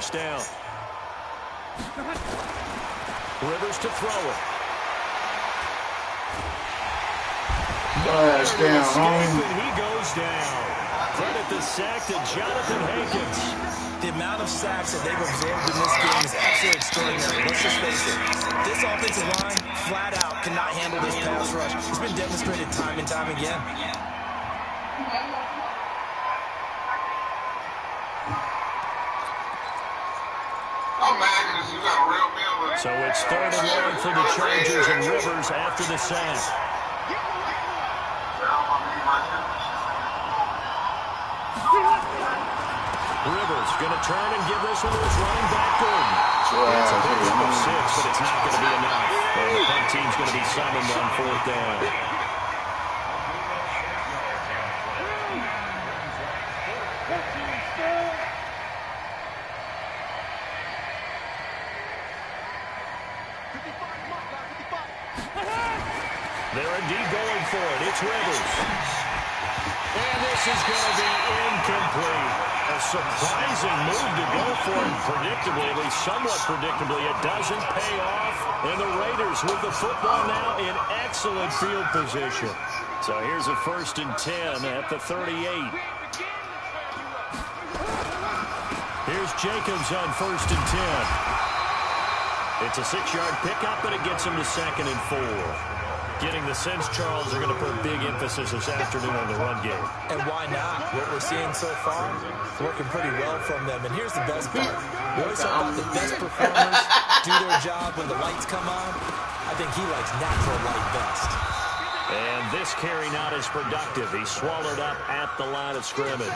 first down. Rivers to throw it. Last down, homie. He goes down. Credit the sack to Jonathan Hankins. The amount of sacks that they've absorbed in this game is absolutely extraordinary. Let's just face it. This offensive line, flat out, cannot handle this pass rush. It's been demonstrated time and time again. So it's 3rd and long for the Chargers and Rivers after the sack. Rivers going to turn and give this one to his running back Gordon. It's a pickup of 6, but it's not going to be enough. And the punt team's going to be summoned on 4th down. They're indeed going for it. It's Rivers. And this is going to be incomplete. A surprising move to go for it. Predictably, at least somewhat predictably, it doesn't pay off. And the Raiders with the football now in excellent field position. So here's a 1st and 10 at the 38. Here's Jacobs on 1st and 10. It's a 6-yard pickup, but it gets him to 2nd and 4. Getting the sense, Charles, are going to put big emphasis this afternoon on the run game. And why not? What we're seeing so far, working pretty well from them. And here's the best part. We always talk about the best performers do their job when the lights come on. I think he likes natural light best. And this carry not as productive. He's swallowed up at the line of scrimmage.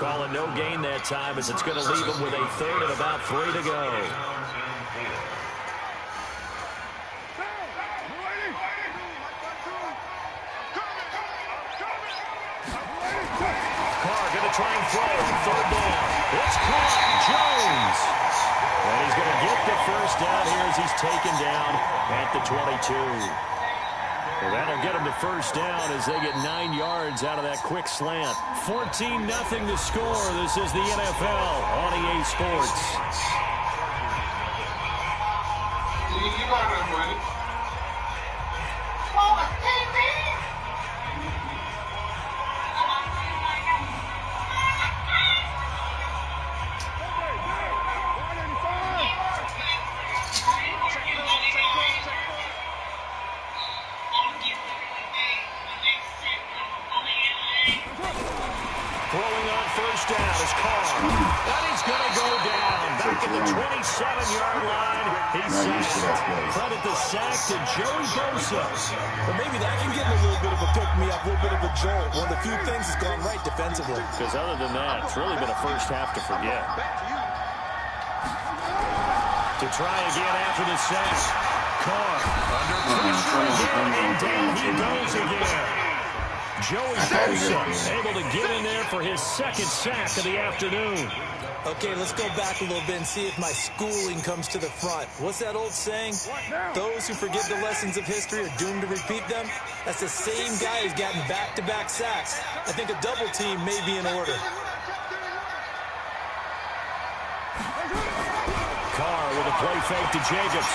Calling no gain that time as it's going to leave him with a 3rd and about 3 to go. Try and throw on 3rd down. It's caught. Jones. And he's going to get the first down here as he's taken down at the 22. Well, that'll get him to first down as they get 9 yards out of that quick slant. 14-0 to score. This is the NFL on EA Sports. You got that money. Credit the sack to Joey Bosa. But maybe that can give him a little bit of a pick-me-up, a little bit of a jolt. One of the few things that's gone right defensively. Because other than that, it's really been a first half to forget. To try again after the sack. Carr under pressure again, and down he goes again. Joey Bosa able to get in there for his 2nd sack of the afternoon. Okay, let's go back a little bit and see if my schooling comes to the front. What's that old saying? Those who forget the lessons of history are doomed to repeat them. That's the same guy who's gotten back-to-back sacks. I think a double team may be in order. Carr with a play fake to Jacobs.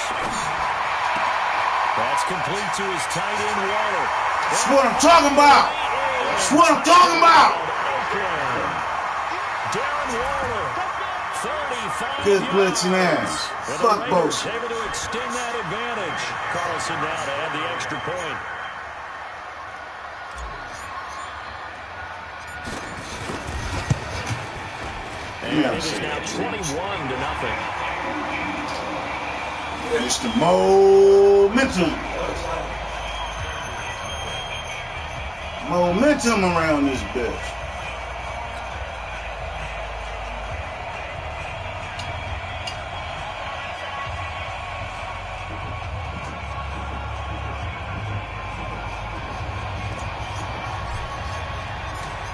That's complete to his tight end, Waller. That's what I'm talking about. That's what I'm talking about. Darren Waller, 35 good blitzing ass. Fuck Bosa. Able to extend that advantage. Carlson now to add the extra point. And it is now 21-0. It's the momentum. Momentum around this bitch.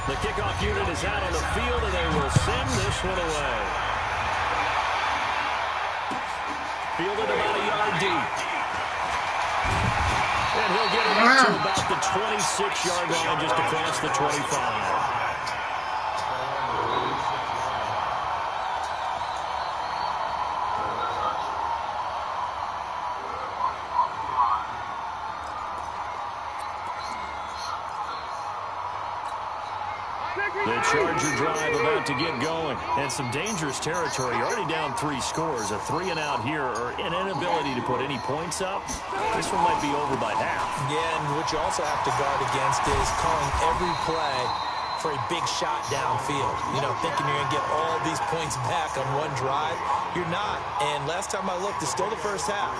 The kickoff unit is out on the field, and they will send this one away. Fielded about a yard deep. And he'll get it up to about the 26-yard line, just across the 25. The Charger drive about to get going. And some dangerous territory. You're already down 3 scores. A 3-and-out here or an inability to put any points up. This one might be over by half. Yeah, and what you also have to guard against is calling every play for a big shot downfield. You know, thinking you're going to get all these points back on one drive. You're not. And last time I looked, it's still the first half.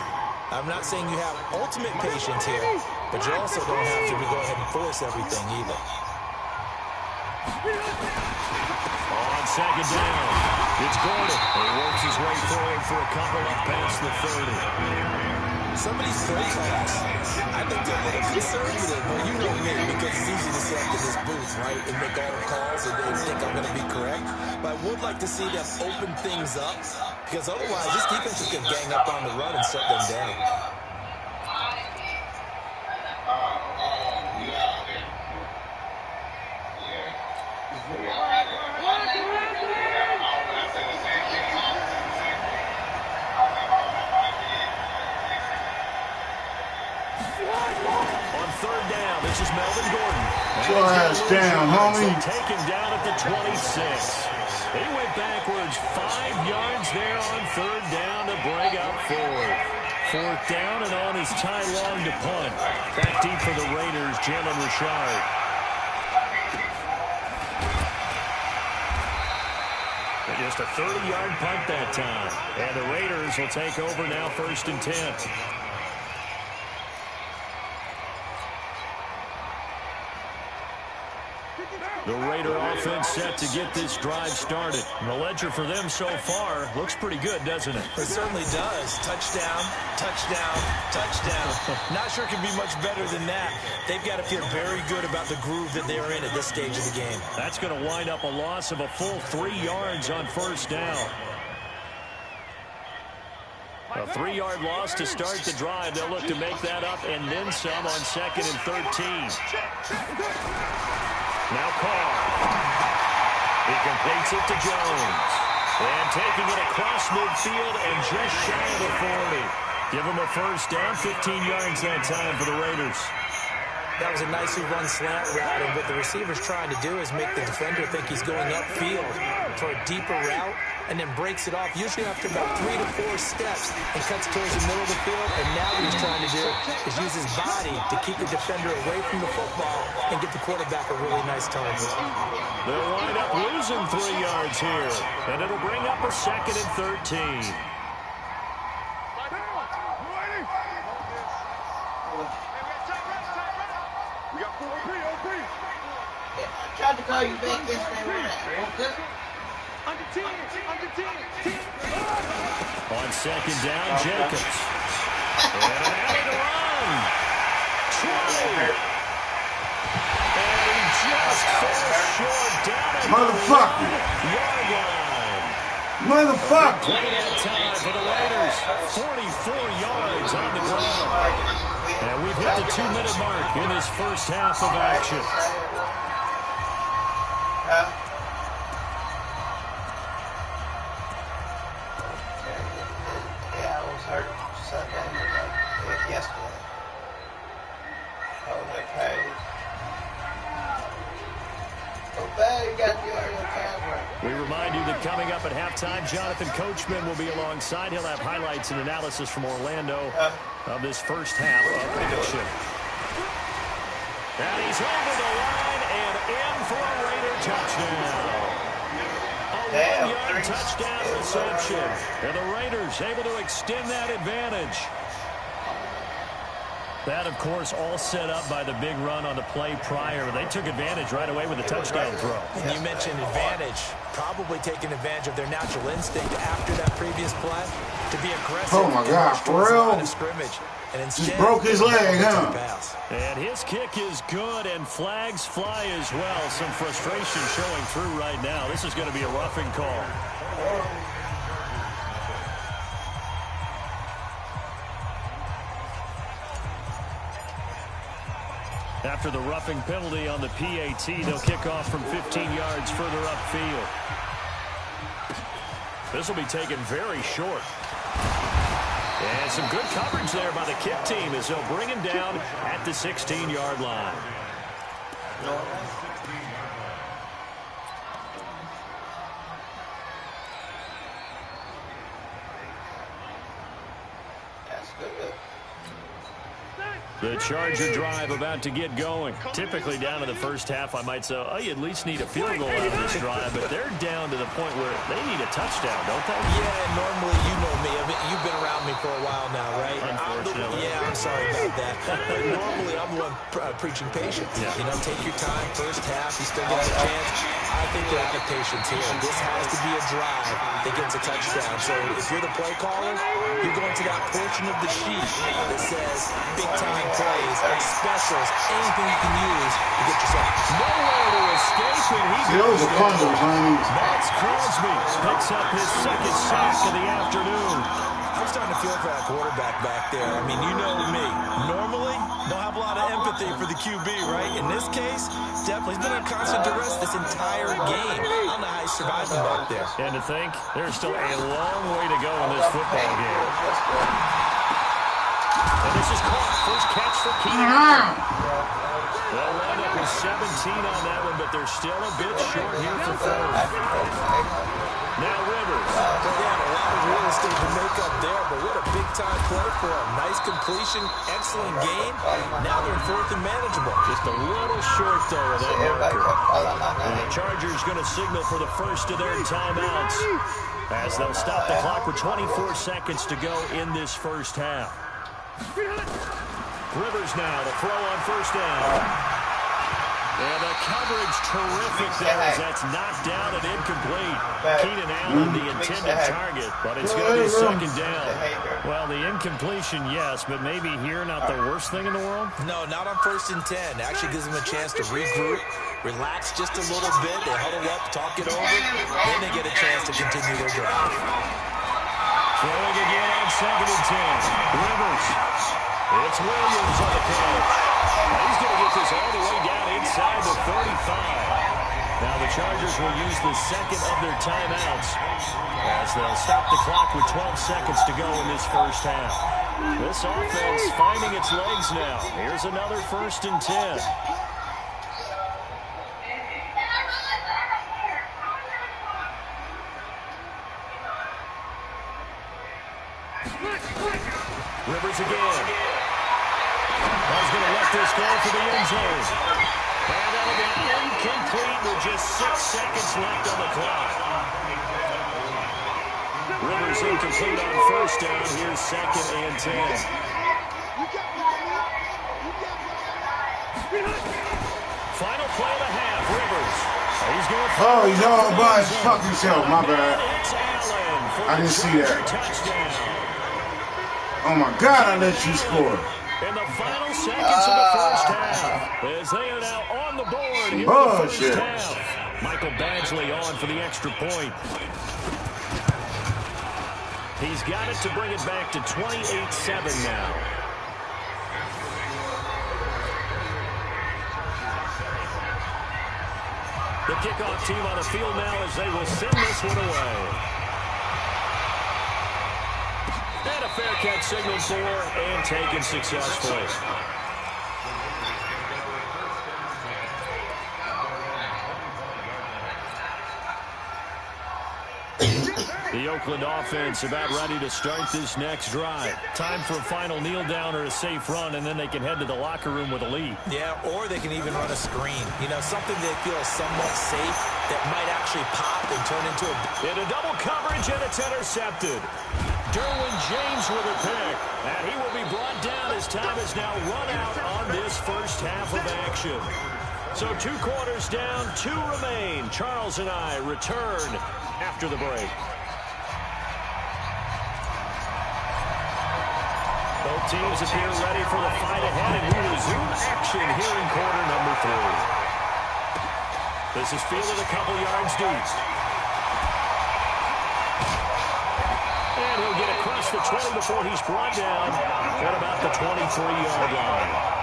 I'm not saying you have ultimate patience here, but you also don't have to go ahead and force everything either. On second down, it's Gordon. He works his way forward for a couple up past the 30. Some of these play calls, I think they're a little conservative, but you know me, because it's easy to sit up in this booth, right, and make all the calls and think I'm going to be correct. But I would like to see them open things up, because otherwise this defense is going to gang up on the run and shut them down. On third down, this is Melvin Gordon. Your ass down, homie. Take him down at the 26. He went backwards 5 yards there on third down to bring up 4. 4th down and on his tie long to punt. Back deep for the Raiders, Jalen Richard. Just a 30-yard punt that time. And the Raiders will take over now 1st and 10. The Raider offense set to get this drive started. And the ledger for them so far looks pretty good, doesn't it? It certainly does. Touchdown, touchdown, touchdown. Not sure it can be much better than that. They've got to feel very good about the groove that they're in at this stage of the game. That's going to wind up a loss of a full 3 yards on 1st down. A 3-yard loss to start the drive. They'll look to make that up and then some on 2nd and 13. Now Carr. He completes it to Jones. And taking it across midfield and just shy of the 40. Give him a 1st down, 15 yards that time for the Raiders. That was a nicely run slant route, and what the receiver's trying to do is make the defender think he's going upfield for a deeper route, and then breaks it off, usually after about 3 to 4 steps, and cuts towards the middle of the field. And now what he's trying to do is use his body to keep the defender away from the football and get the quarterback a really nice target. They'll wind up losing 3 yards here, and it'll bring up a 2nd and 13. I tried to call you back yesterday. On 2nd down, Jacobs. And an alley to run. Troy. And he just falls short down at Motherfucker. the yard line. Motherfucker. Plenty of time for the Raiders. 44 yards on the ground. And we've hit the 2-minute mark in this first half of action. Yeah, I was hurt Sunday, yesterday. Oh, they paid. So bad you got the other camera. We remind you that coming up at halftime, Jonathan Coachman will be alongside. He'll have highlights and analysis from Orlando of this first half of action. And he's over the line and in for a Raider touchdown. A 1-yard touchdown reception. And the Raiders able to extend that advantage. That, of course, all set up by the big run on the play prior. They took advantage right away with a touchdown throw. And you mentioned advantage. Probably taking advantage of their natural instinct after that previous play to be aggressive. Oh, my God, for real? Scrimmage. And instead, just broke his leg, huh? And his kick is good, and flags fly as well. Some frustration showing through right now. This is going to be a roughing call. After the roughing penalty on the PAT, they'll kick off from 15 yards further upfield. This will be taken very short. And some good coverage there by the kick team as they'll bring him down at the 16-yard line. The Charger drive about to get going. Typically down to the first half, I might say, oh, you at least need a field goal out of this drive, but they're down to the point where they need a touchdown, don't they? Yeah, normally, you know me. I mean, you've been around me for a while now, right? Unfortunately. I'm sorry about that. Normally, I'm the one preaching patience. Yeah. You know, take your time. First half, you still got a chance. I think they're out of patience here. This has to be a drive that gets a touchdown. So if you're the play caller, you're going to that portion of the sheet that says big-time plays, specials, anything you can use to get yourself Nowhere to escape, and he See, those are fumbles, man. Max Crosby picks up his second sack of the afternoon. I'm starting to feel for that quarterback back there. I mean, you know me. Normally, don't have a lot of empathy for the QB, right? In this case, definitely. He's been on constant duress this entire game. I don't know how he's surviving back there. And to think, there's still a long way to go in this football game. And this is caught. First catch for Keenan Allen. They'll wind up with 17 on that one, but they're still a bit short here for third. Now Rivers. They had a lot of real estate to make up there, but what a big-time play for him. Nice completion, excellent game. Now they're in fourth and manageable. Just a little short, though, of that marker. And the Chargers going to signal for the first of their timeouts as they'll stop the clock with 24 seconds to go in this first half. Rivers now to throw on first down. And the coverage terrific there as that's knocked down and incomplete. Keenan Allen, the intended target, but it's going to be second down. Well, the incompletion, yes, but maybe here not the worst thing in the world? No, not on 1st and 10. Actually gives them a chance to regroup, relax just a little bit. They huddle up, talk it over, then they get a chance to continue their drive. Throwing again on 2nd and 10. Rivers. It's Williams on the catch. He's going to get this all the way down inside the 35. Now the Chargers will use the second of their timeouts as they'll stop the clock with 12 seconds to go in this first half. This offense finding its legs now. Here's another 1st and 10. Rivers again. Ball's going to let this go for the end zone. And that'll be incomplete with just 6 seconds left on the clock. Rivers incomplete on first down. Here's 2nd and 10. Final play of the half. Rivers. He's going for he's all by his fucking self. My bad. It's Allen for I didn't see that. touchdown. Oh, my God, I let you score. In the final seconds of the first half, as they are now on the board here in the first half. Michael Badgley on for the extra point. He's got it to bring it back to 28-7 now. The kickoff team on the field now as they will send this one away. And a fair catch signaled for and taken successfully. The Oakland offense about ready to start this next drive. Time for a final kneel down or a safe run, and then they can head to the locker room with a lead. Yeah, or they can even run a screen. You know, something they feel is somewhat safe that might actually pop and turn into a... In a double coverage, and it's intercepted. Derwin James with a pick, and he will be brought down as time is now run out on this first half of action. So 2 quarters down, 2 remain. Charles and I return after the break. Both teams appear ready for the fight ahead, and we resume action here in quarter number 3. This is fielded a couple yards deep. And he'll get across the 20 before he's brought down at about the 23-yard line.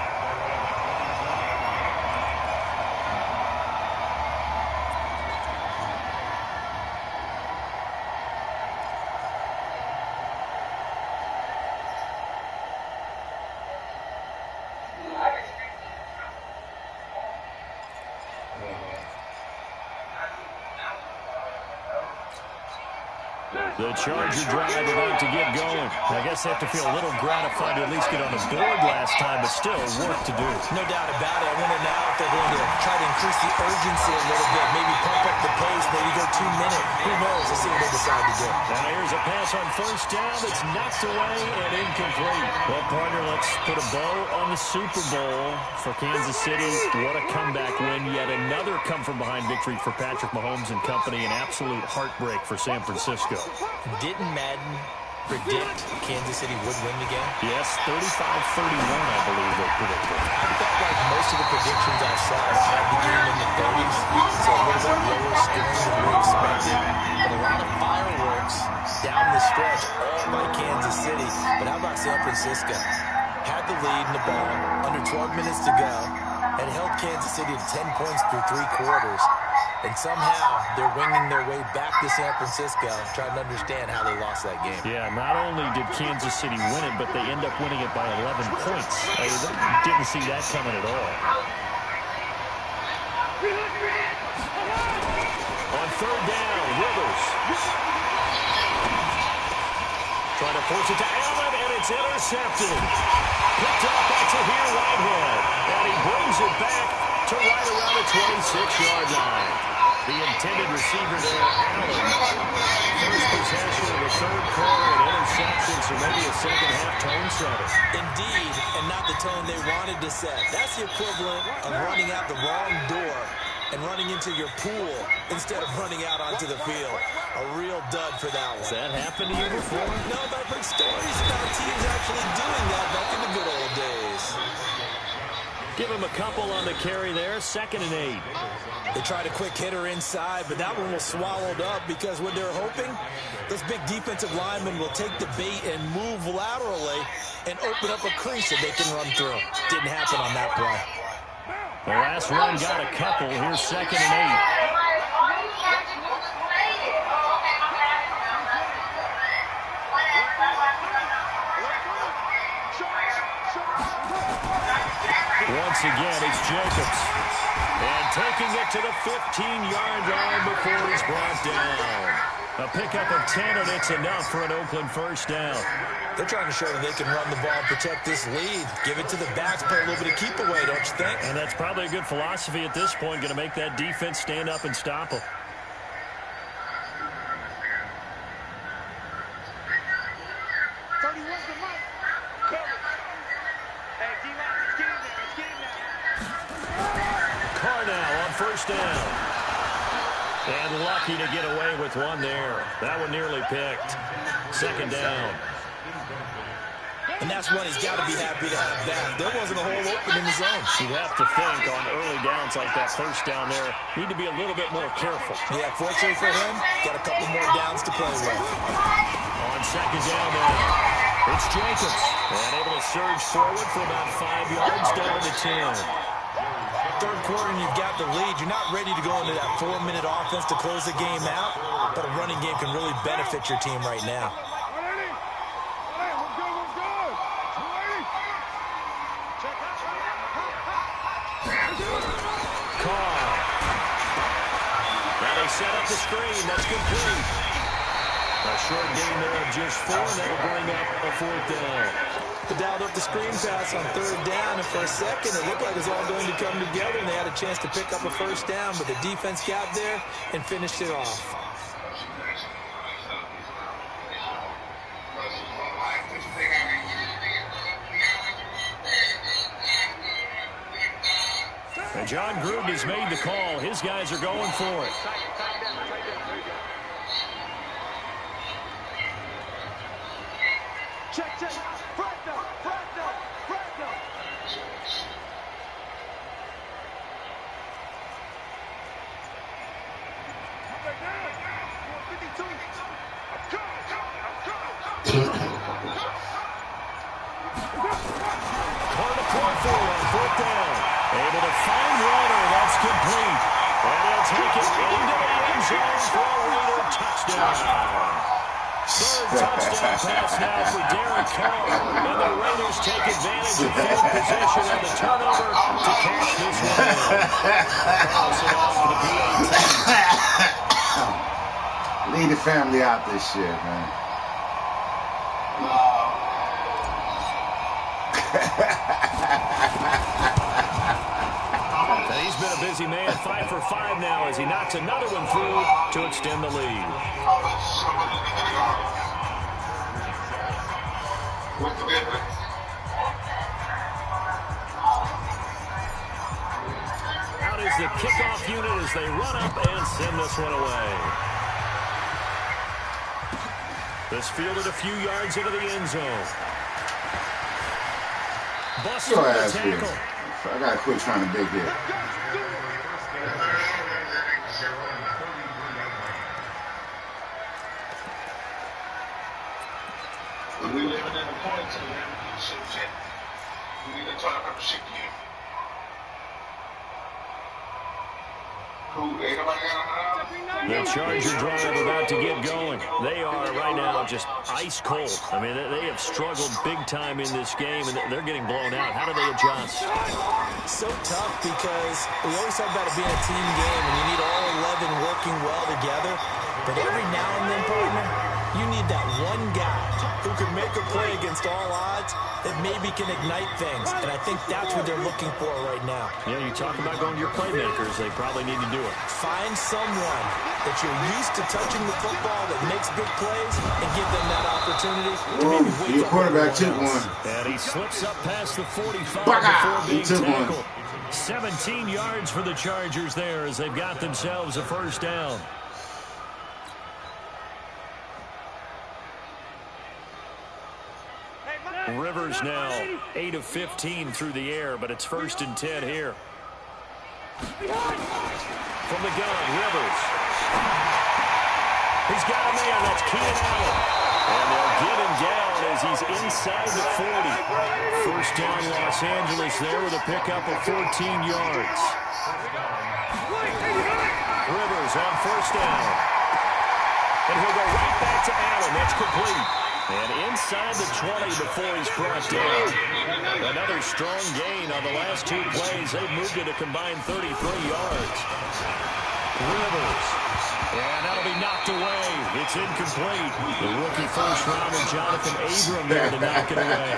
The Charger drive about to get going. I guess they have to feel a little gratified to at least get on the board last time, but still work to do. No doubt about it. I wonder now if they're going to try to increase the urgency a little bit, maybe pump up the pace, maybe go 2 minutes. Who knows? Let's see what they decide to do. Now here's a pass on first down that's knocked away and incomplete. Well, partner, let's put a bow on the Super Bowl for Kansas City. What a comeback win. Yet another come-from-behind victory for Patrick Mahomes and company. An absolute heartbreak for San Francisco. Didn't Madden predict Kansas City would win the game? Yes, 35-31, I believe they predicted. I felt like most of the predictions I saw had the game in the 30s, so a little bit lower scoring than we expected. But a lot of fireworks down the stretch, all by Kansas City. But how about San Francisco? Had the lead in the ball, under 12 minutes to go, and held Kansas City to 10 points through 3 quarters. And somehow they're winging their way back to San Francisco, trying to understand how they lost that game. Yeah, not only did Kansas City win it, but they end up winning it by 11 points. I didn't see that coming at all. On third down, Rivers. Trying to force it to Allen, and it's intercepted. Picked up by Tahir Whitehead. And he brings it back to right around the 26-yard line. The intended receiver there, Allen. First possession of the third quarter, an interception, so maybe a second-half tone setter. Indeed, and not the tone they wanted to set. That's the equivalent of running out the wrong door and running into your pool instead of running out onto the field. A real dud for that one. Has that happened to you before? No, but I've heard stories about teams actually doing that back in the good old days. Give him a couple on the carry there, 2nd and 8. They tried a quick hitter inside, but that one was swallowed up because what they're hoping, those big defensive linemen will take the bait and move laterally and open up a crease that they can run through. Didn't happen on that play. The last run got a couple. Here's 2nd and 8. Once again, it's Jacobs. And taking it to the 15-yard line before he's brought down. A pickup of 10, and it's enough for an Oakland first down. They're trying to show that they can run the ball, protect this lead, give it to the backs, play a little bit of keep away, don't you think? And that's probably a good philosophy at this point, going to make that defense stand up and stop them. First down. And lucky to get away with one there. That one nearly picked. 2nd down. And that's one he's got to be happy to have back. There wasn't a hole open in the zone. You'd have to think on early downs like that first down there, need to be a little bit more careful. Yeah, fortunately for him, got a couple more downs to play with. On 2nd down now, it's Jacobs. And able to surge forward for about 5 yards down to 10. Third quarter and you've got the lead. You're not ready to go into that 4-minute offense to close the game out, but a running game can really benefit your team right now. Carr. Now they set up the screen. That's complete. A short gain there of just 4, and that'll bring up a 4th down. They dialed up the screen pass on 3rd down, and for a second it looked like it was all going to come together, and they had a chance to pick up a first down, but the defense got there and finished it off. And John Gruden has made the call. His guys are going for it. Check. Able to find Warner. That's complete. And he'll take it into the end zone for a Raider touchdown. Third touchdown pass now for Derek Carr. And the Raiders take advantage of field position and the turnover to catch this one. Carlson off for the PAT. Leave the family out this shit, man. And he's been a busy man, 5 for 5 now as he knocks another one through to extend the lead. Out is the kickoff unit as they run up and send this one away. This fielded a few yards into the end zone. Busted Your the ass tackle. here. I gotta quit trying to big hit. We living in a quarantine. Shit. We need to talk about shit here. Cool. Ain't nobody got The Charger drive about to get going. They are right now just ice cold. I mean, they have struggled big time in this game, and they're getting blown out. How do they adjust? So tough because we always talk about it being a team game, and you need all 11 working well together. But every now and then, partner, you need that one guy who can make a play against all odds that maybe can ignite things. And I think that's what they're looking for right now. Yeah, you talk about going to your playmakers. They probably need to do it. Find someone that you're used to touching the football that makes big plays and give them that opportunity to maybe wake Your up quarterback everyone took else. one. And he slips up past the 45 Baka! before He being took one. tackled. 17 yards for the Chargers there as they've got themselves a first down. Rivers now 8 of 15 through the air, but it's 1st and 10 here. From the gun, Rivers. He's got a man. That's Keenan Allen. And they'll get him down as he's inside the 40. First down, Los Angeles there with a pickup of 14 yards. Rivers on first down. And he'll go right back to Allen. That's complete. And inside the 20 before he's brought down. Another strong gain on the last 2 plays. They've moved it a combined 33 yards. Rivers. And that'll be knocked away. It's incomplete. The rookie first-rounder, Jonathan Abram, there to knock it away.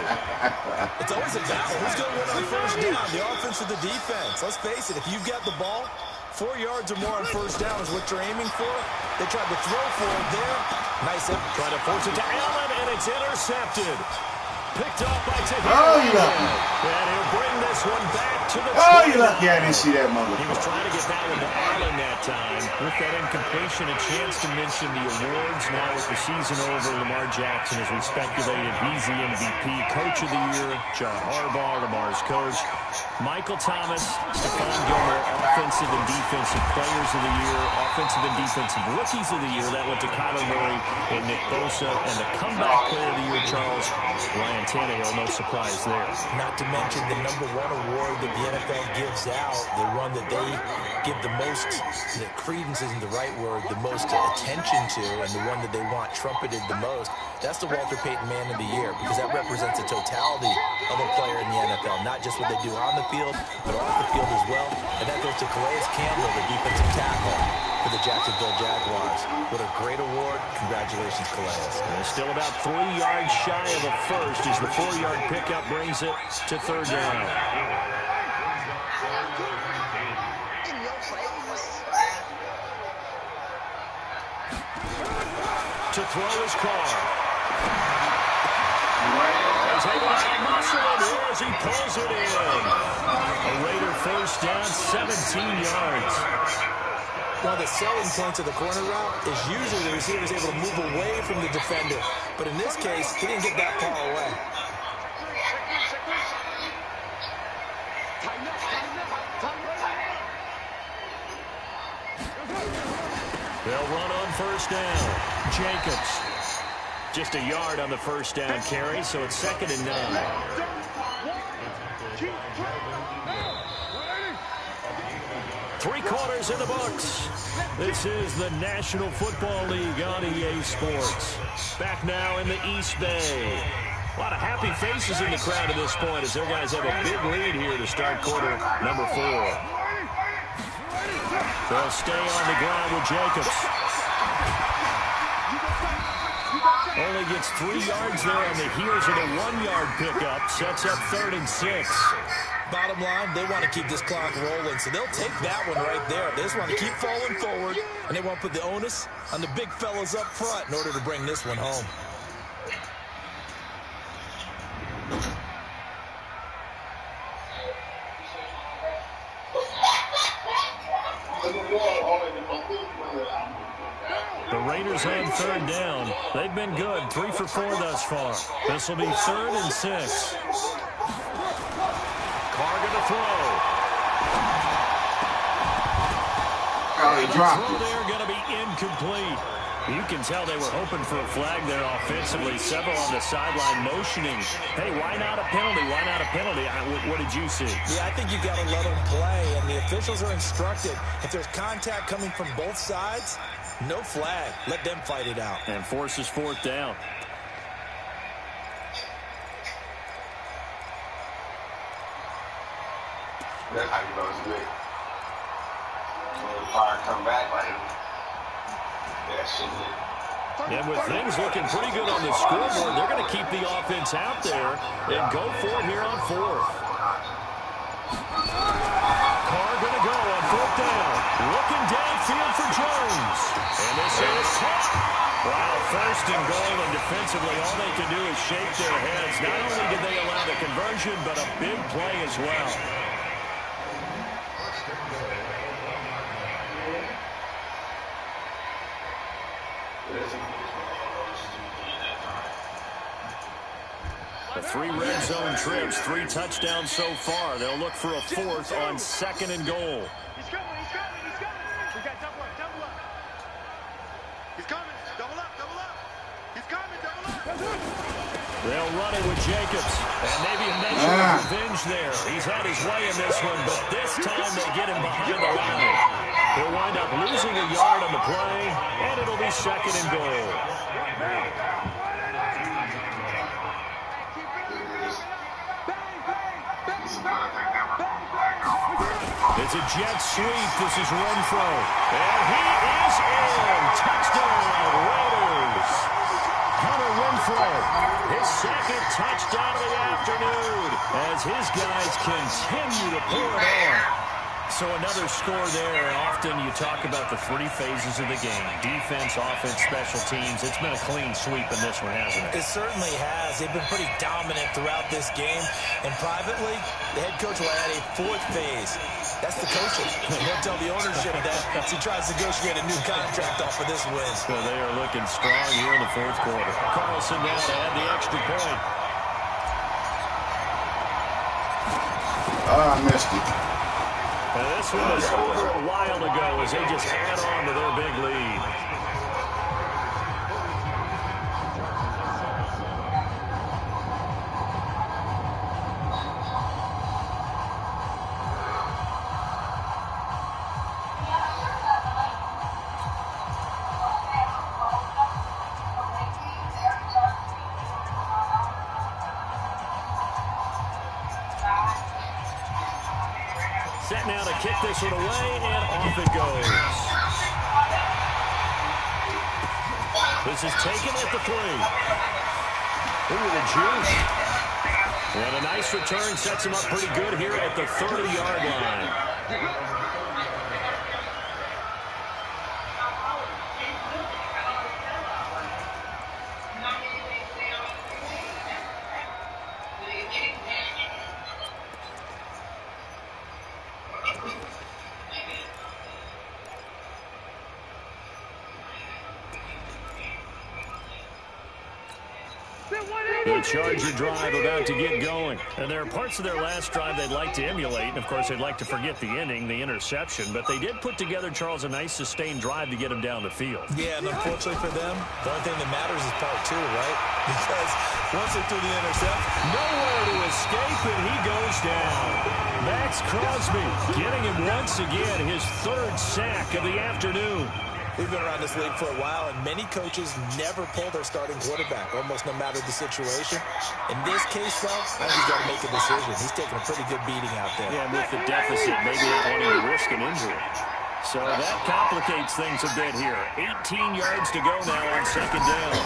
It's always a battle. Who's going to win on first down? The offense or the defense? Let's face it, if you've got the ball, 4 yards or more on first down is what you're aiming for. They tried to throw for it there. Nice hit. Trying to force it to Allen, and it's intercepted. Picked off by Tahiti. Oh, you lucky. And he'll bring this one back to the 20. Oh, you lucky I didn't see that He was motherfucker. trying to get that one to Allen that time. With that incompletion, a chance to mention the awards. Now with the season over, Lamar Jackson, as we speculated, he's the MVP, Coach of the Year, John Harbaugh, Lamar's coach. Michael Thomas, Stephon Gilmore, Offensive and Defensive Players of the Year, Offensive and Defensive Rookies of the Year. That went to Kyler Murray and Nick Bosa. And the Comeback Player of the Year, Charles, Ryan Tannehill, no surprise there. Not to mention the #1 award that the NFL gives out, the one that they give the most, the credence isn't the right word, the most attention to, and the one that they want trumpeted the most. That's the Walter Payton Man of the Year, because that represents the totality of a player in the NFL, not just what they do on the field, but off the field as well. And that goes to Calais Campbell, the defensive tackle for the Jacksonville Jaguars. What a great award. Congratulations, Calais. And still about 3 yards shy of a first as the 4-yard pickup brings it to third down. To throw his car. He's able to muscle it here as he pulls it in. A Raider first down, 17 yards. One of the selling points of the corner route is usually the receiver is able to move away from the defender. But in this case, he didn't get that far away. They'll run on first down. Jacobs. Just a yard on the first down carry, so it's 2nd and 9. Three quarters in the books. This is the National Football League on EA Sports. Back now in the East Bay. A lot of happy faces in the crowd at this point as their guys have a big lead here to start quarter number 4. They'll stay on the ground with Jacobs. Only gets 3 yards there on the heels of a 1-yard pickup. Sets up 3rd and 6. Bottom line, they want to keep this clock rolling, so they'll take that one right there. They just want to keep falling forward, and they want to put the onus on the big fellas up front in order to bring this one home. The Raiders on 3rd down. They've been good, 3 for 4 thus far. This will be 3rd and 6. Carr going to throw. Oh, he dropped The it. throw there going to be incomplete. You can tell they were hoping for a flag there offensively. Several on the sideline motioning. Hey, why not a penalty? Why not a penalty? What did you see? Yeah, I think you got to let them play, and the officials are instructed. If there's contact coming from both sides, no flag. Let them fight it out. And forces 4th down. That's how you know it's good. When the fire come back, like, that shit is. And with things looking pretty good on the scoreboard, they're going to keep the offense out there and go for it here on 4th. Carr going to go on 4th down. Looking downfield for Jones. And this is caught. Wow, 1st and goal, and defensively all they can do is shake their heads. Not only did they allow the conversion, but a big play as well. The 3 red zone trips, 3 touchdowns so far. They'll look for a 4th on 2nd and goal. He's coming. We got double up. He's coming. Double up. He's coming, double up. They'll run it with Jacobs. And maybe a measure of revenge there. He's had his way in this one, but this time they get him behind the line. He'll wind up losing a yard on the play, and it'll be 2nd and goal. It's a jet sweep. This is Renfro. And he is in. Touchdown, Raiders. Hunter Renfro, his 2nd touchdown of the afternoon as his guys continue to pour it on. So another score there. Often you talk about the 3 phases of the game. Defense, offense, special teams. It's been a clean sweep in this one, hasn't it? It certainly has. They've been pretty dominant throughout this game. And privately, the head coach will add a 4th phase. That's the coaches. He'll tell the ownership that as he tries to negotiate a new contract off of this win. So they are looking strong here in the 4th quarter. Carlson now to add the extra point. Oh, I missed it. And this one was over a while ago as they just add on to their big lead. Set now to kick this one away, and off it goes. This is taken at the 3. Ooh, the juice. And a nice return sets him up pretty good here at the 30-yard line. The Charger drive about to get going. And there are parts of their last drive they'd like to emulate. And, of course, they'd like to forget the ending, the interception. But they did put together, Charles, a nice sustained drive to get him down the field. Yeah, and unfortunately for them, the only thing that matters is part 2, right? Because once they threw the interception, nowhere to escape, and he goes down. Max Crosby getting him once again, his 3rd sack of the afternoon. We've been around this league for a while, and many coaches never pull their starting quarterback, almost no matter the situation. In this case, though, I think he's got to make a decision. He's taking a pretty good beating out there. Yeah, and with the deficit, maybe not wanting to risk an injury. So that complicates things a bit here. 18 yards to go now on 2nd down.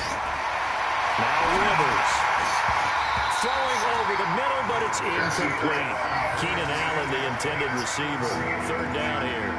incomplete. Keenan Allen, the intended receiver. Third down here.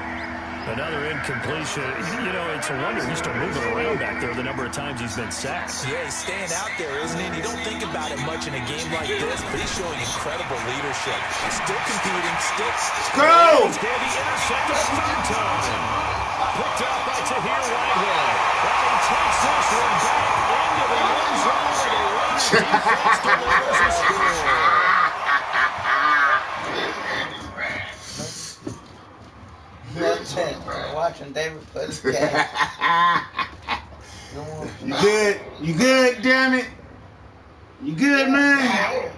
Another incompletion. You know, it's a wonder he's still moving around back there the number of times he's been sacked. Yeah, he's staying out there, isn't he? And you don't think about it much in a game like this, but he's showing incredible leadership. Still competing, still... Go! He's going to be intercepted a third time. Picked up by Tahir Whitehead. And he takes this one back into the end zone. The Raiders defense delivers a score. That's it. We're watching David put his gas. You good? You good, damn it? You good, man?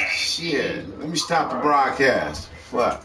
Shit. Let me stop the broadcast. Fuck.